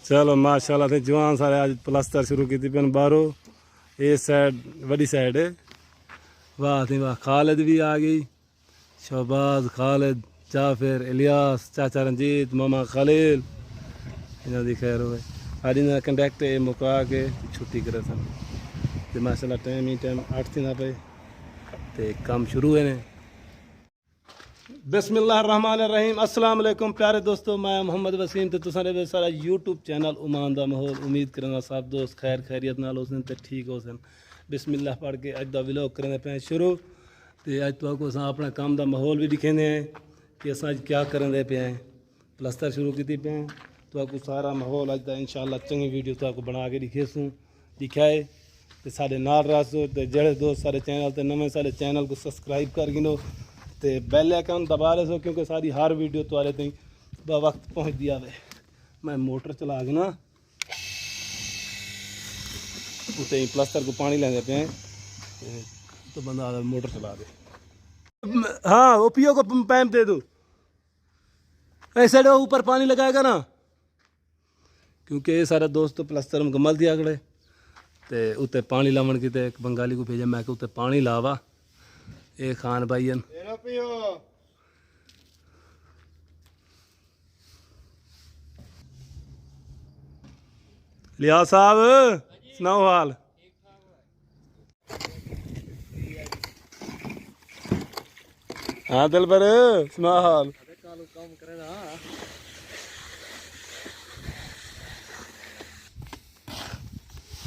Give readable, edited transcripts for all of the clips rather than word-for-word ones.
चलो माशाल्लाह थे जवान सारे आज प्लास्टर शुरू की थी पेन बारो ये साइड बड़ी साइड है। वाह थी वाह खालिद भी आ गई, शहबाज खालिद जाफिर इलियास चाचा रंजीत मामा खलील इन्हों की खैर होए। आज इन्होंने कंडक्ट मुका के छुट्टी करे सन तो माशाल्लाह टाइम ही टाइम 8 थी ना पे तो काम शुरू है ने। बिस्मिल्लाहिर्रहमानिर्रहीम अस्सलाम वालेकुम प्यारे दोस्तों, मैं मोहम्मद वसीम तो तुसारे सारा यूट्यूब चैनल उमान दा माहौल उम्मीद करना सब दोस्त खैर खैरियत नाल होसन ते ठीक होसन। बिस्मिल्लाह पढ़ के अज दा व्लॉग करने पे शुरू तो अज तो को अपने काम दा माहौल भी दिखेंदे हैं कि अस अज क्या करने पे हैं। प्लस्तर शुरू की पे तो आपको सारा माहौल अज दा इंशाअल्लाह चंगी वीडियो तो आपको बना के दिखेसूँ दिखाए तो साढ़े नाल रसो तो जड़े दोस्त सारे चैनल तो नवे सारे चैनल को सब्सक्राइब कर गिनो तो बेल आइकन दबा रहे सो क्योंकि सारी हर वीडियो तो आले तई वक्त पहुँच दिया वे। मैं मोटर चला के ना उते प्लस्तर को पानी लेंदे पे तो बंदा मोटर चला दे। हाँ वो पियो को पैप दे दो ऐसे ऊपर पानी लगाएगा ना क्योंकि ये सारे दोस्त तो प्लस्तर मुकम्मल दिया खड़े तो उत्ते पानी लावन की एक बंगाली को भेजा मैं उत्ते पानी लावा ये खान भाई लिया साहब सुनाओ हाल। हाँ दिल पर सुना हाल।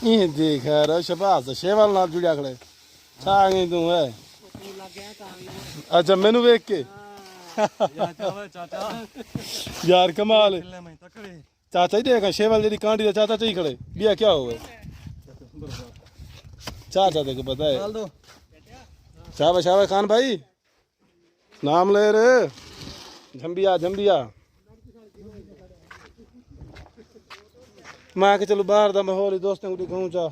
ये देख रहा शबाज शेवाल नाल जुड़िया खड़े छा गई तू है। अच्छा मैनू वेख के यार कमाल चाचा ही देखा शेवाल जी कांडी चाचा चाहिए खड़े बिया क्या हुए चाचा देखो पता है। शाबाश शाबाश खान भाई नाम ले रे झम्बिया झम्बिया। मैं के चलो बाहर दा माहौल दोस्तों को दिखाऊं चा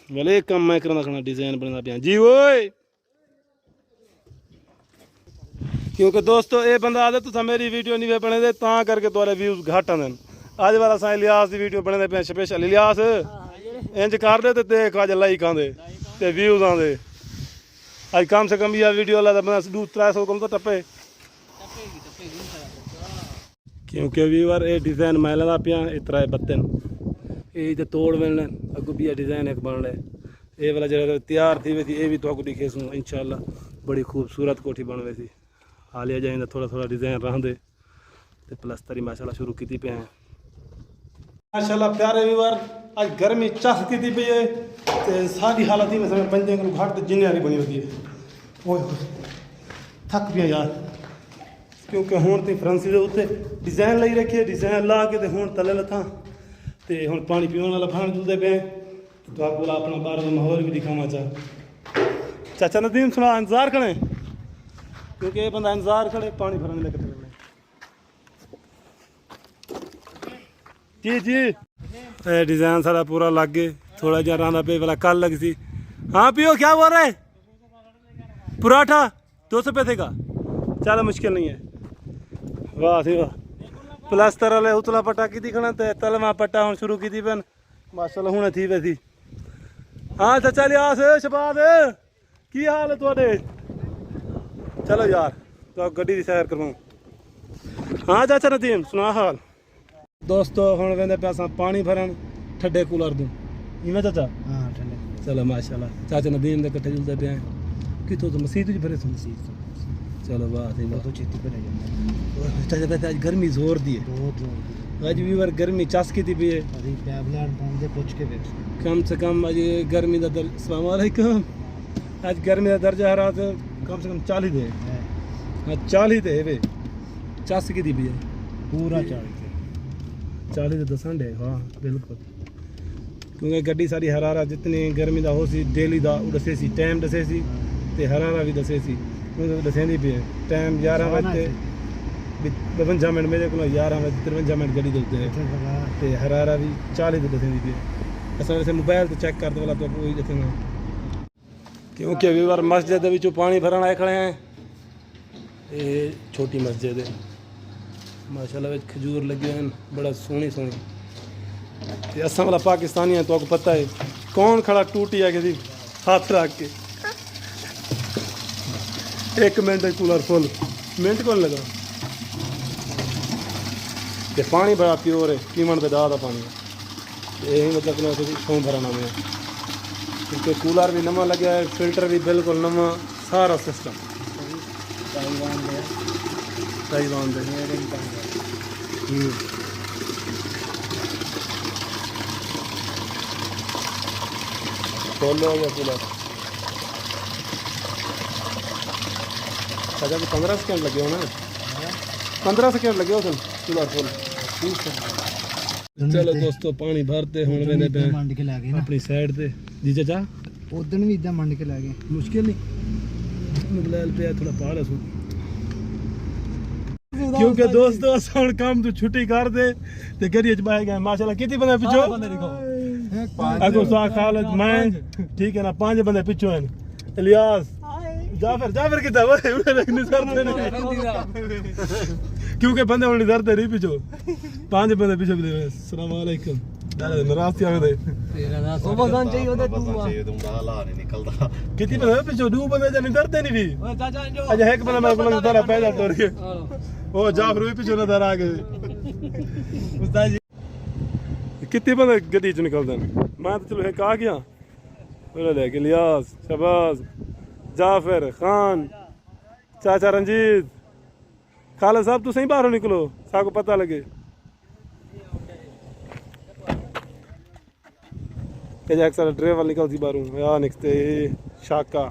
भले कम मैं करना खाना डिजाइन बनना पिया जी वो क्योंकि दोस्तों ये बंदा आदे तो मेरी वीडियो नहीं वे बने दे ता करके तुम्हारे व्यूज घट आंदे। अज वाला सा इलियास की वीडियो बने दे पे स्पेशल इलियास इंज कर दे ते देख अज लाइक आंदे ते व्यूज आंदे अज कम से कम यह वीडियो वाला बंदा 200-300 कम तो टप्पे क्योंकि व्यूअर ये डिजाइन मैं लेना पिया इतना बत्तन ये तो तोड़ मिलने अगू भी डिजाइन एक बन रहा ये वाला जगह तैयार थी वैसी ये भी तो दिखे सूँ इंशाल्लाह बड़ी खूबसूरत कोठी बन वैसी हालिया जाए थोड़ा थोड़ा डिजाइन रहते तो प्लस्तर ही माशाल्लाह शुरू की पे हैं माशाल्लाह प्यारे व्यूअर आज गर्मी चस की पे है तो सारी हालत ही में समय बंदे को घाट तो जिन्यारी बनी होती है ओए थक पिया यार क्योंकि हूँ तो फ्रांसी के उत्ते डिजाइन लाई रखी है डिजाइन ला के हूँ तले लथा तो हूँ पानी पीने वाला फान चलते पे तो आपको अपना बाहर का माहौल भी दिखावा चाचा नदीम सुना इंतजार करें क्योंकि ये बंदा इंतजार करे पानी भरने लगे जी जी डिजाइन सारा पूरा लग गए थोड़ा जहा रहा पे वाला कल लगी थी। हाँ पियो क्या बोल रहे पराठा 200 रुपये का चलो मुश्किल नहीं है। वाह थी वाह प्लास्टर वाले उतला पट्टा की दिखना तो तलवा पट्टा हूँ शुरू की थी पेन माशाल्लाह हूँ थी वैसी। हाँ चाचा लियास शबाद की हाल है थोड़े चलो यार तो गड्डी की सैर करवाऊँ। हाँ चाचा नदीम सुना हाल दोस्तों हम वेंदे पे पानी भरन ठंडे कूलर दूँ इवें चाचा। हाँ ठंडे चलो माशाल्लाह चाचा नदीम के कट्ठे जुलते पे हैं कितों तो मसीत भरे थे मसीत चलो वाह सही बात तो चेती पे चाचा कहते आज गर्मी जोर दी है आज भी बार गर्मी चस की थी भी है कम से कम आज गर्मी का दर्ज अस्सलाम वालेकुम आज गर्मी का दर्जा हरा तो कम से कम 40 थे। हाँ 40 थे वे चस की थी भी है पूरा 40 तो दसंड है। हाँ बिल्कुल क्योंकि गड्डी सारी हरारा जितनी गर्मी का हो सी डेली का दसे सी टाइम दसे सी ते हरारा भी दसे सी दसेंदी पे टाइम 11 बजे 52 मिनट मेरे को 11 बजे 53 मिनट गड्डी दसते हैं तो हरारा भी 40 दसेंदी पे अस वैसे मोबाइल तो चेक कर दो वाला तो कोई दसेंगे क्योंकि अभी बार मस्जिद पानी भरन आए खड़े हैं ये छोटी मस्जिद है माशाल्लाह विच खजूर लगे हैं बड़ा सोहनी सोहनी ते असां वाला पाकिस्तानी है तो आपको पता है कौन खड़ा टूटी है कि हाथ रख के 1 मिनट कूलर फुल मिनट कौन लगा ते पानी बड़ा प्योर है पीवन दे दादा पानी यही मतलब शौक भरा नाम है क्योंकि कूलर भी नवा लगे है फिल्टर भी बिल्कुल नवा सारा सिस्टम ताइवान दे फुल हो गया कूलर अच्छा 15 सेकंड लगे हो ना 15 सेकंड लगे हो कूलर फुल चलो दोस्तों पानी भरते हुण वेंदे पे मंड के ला गए अपनी साइड ते जी चाचा उदन भी इदा मंड के ला गए मुश्किल नहीं मुगलाल पे थोड़ा पहाड़ सु क्योंकि दोस्तों असां हुण काम तो छुट्टी कर दे ते गड्डी च बाहे गए माशाल्लाह कितने बंदे पिछो बंदे दिखाओ अगो सा खालिद मैं ठीक है ना 5 बंदे पिछो हैं इलियास जाफर कितना वो रखने सर क्योंकि बंदे उन्हें डरते नहीं पिछो 5 बंदे पीछे भी अस्सलाम वालेकुम नाराज क्या होते वो बंदे चाहिए होते तू ला नहीं निकलता कितने बंदे पिछो 2 बंदे जने डरते नहीं भी चाचा जो अच्छा एक बंदा मेरे को डरा पैदा तोड़ के ओ जाफर भी पिछो नजर आ गए उस्ताद जी कितने बंदे गड्डी च निकलदे मैं तो चलो एक आ गया बोले ले इलियास शहबाज जाफर खान चाचा रंजीत खालिद साहब तू सही बाहर निकलो साको पता लगे अक्सर ड्राइवर निकलती बाहरों या निकलते शाका